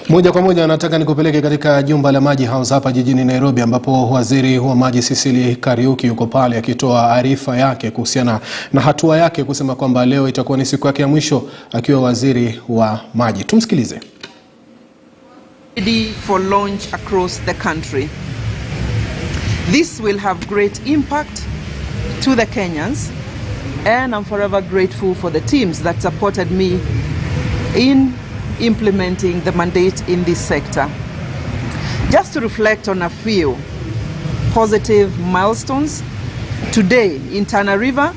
Moja kwa moja nataka nikupeleke katika jumba la Maji House hapa jijini Nairobi, ambapo waziri wa maji Sicily Kariuki yuko pale akitoa arifa yake kuhusiana na hatua yake kusema kwamba leo itakuwa ni siku yake ya mwisho akiwa waziri wa maji. Tumsikilize. Ready for launch across the country. This will have great impact to the Kenyans, and I'm forever grateful for the teams that supported me in implementing the mandate in this sector. Just to reflect on a few positive milestones, today in Tana River,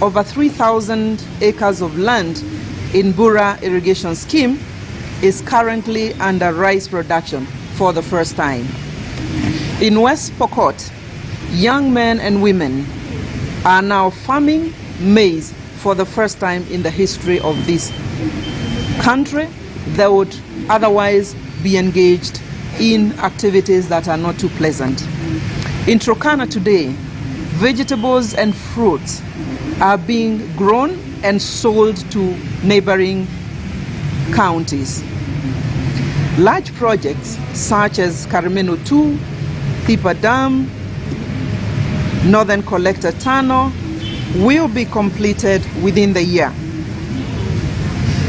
over 3,000 acres of land in Bura irrigation scheme is currently under rice production for the first time. In West Pokot, young men and women are now farming maize for the first time in the history of this country. They would otherwise be engaged in activities that are not too pleasant. In Turkana today, vegetables and fruits are being grown and sold to neighboring counties. Large projects such as Karimeno 2, Thipa Dam, Northern Collector Tunnel will be completed within the year.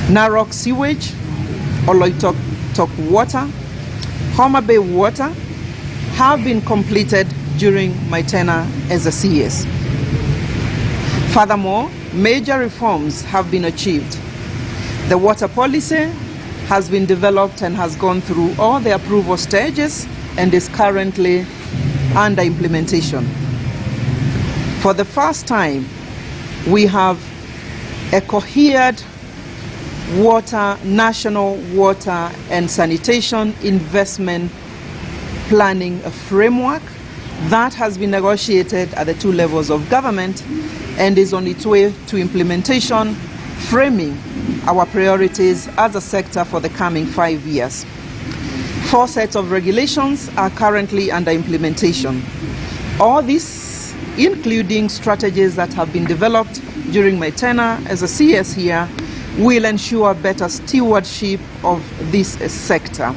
Narok Sewage, Oloitok Water, Homa Bay Water have been completed during my tenure as a CS. Furthermore, major reforms have been achieved. The water policy has been developed and has gone through all the approval stages and is currently under implementation. For the first time, we have a coherent national water and sanitation investment planning framework that has been negotiated at the two levels of government and is on its way to implementation, framing our priorities as a sector for the coming 5 years. 4 sets of regulations are currently under implementation. All this, including strategies that have been developed during my tenure as a CS here, will ensure better stewardship of this sector.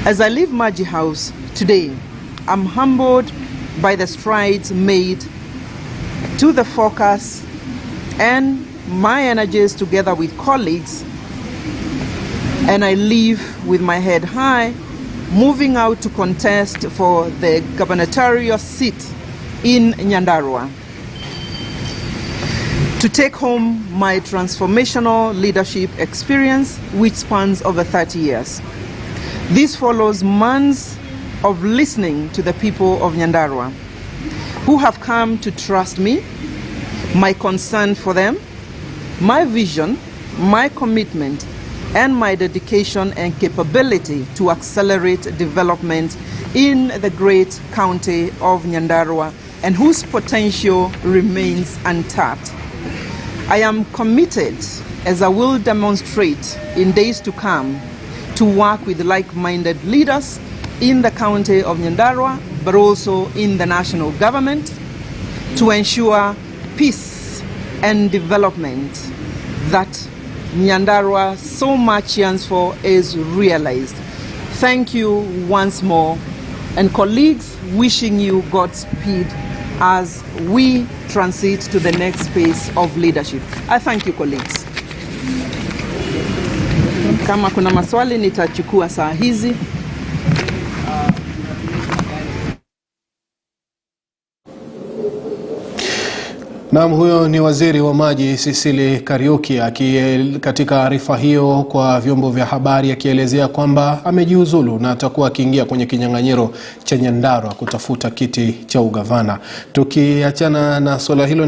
As I leave Maji House today, I'm humbled by the strides made to the focus and my energies together with colleagues, and I leave with my head high, moving out to contest for the gubernatorial seat in Nyandarua, to take home my transformational leadership experience, which spans over 30 years. This follows months of listening to the people of Nyandarua, who have come to trust me, my concern for them, my vision, my commitment, and my dedication and capability to accelerate development in the great county of Nyandarua, and whose potential remains untapped. I am committed, as I will demonstrate in days to come, to work with like-minded leaders in the county of Nyandarua, but also in the national government, to ensure peace and development that Nyandarua so much yearns for is realized. Thank you once more, and colleagues, wishing you Godspeed as we transit to the next phase of leadership. I thank you, colleagues. Kama kuna maswali nitachukua saa hizi. Naam, huyo ni waziri wa maji Sicily Kariuki katika arifa hiyo kwa vyombo vya habari akielezea kwamba amejiuzulu na atakuwa akiingia kwenye kinyang'anyiro cha Nyandarua kutafuta kiti cha ugavana. Tukiachana na swala hilo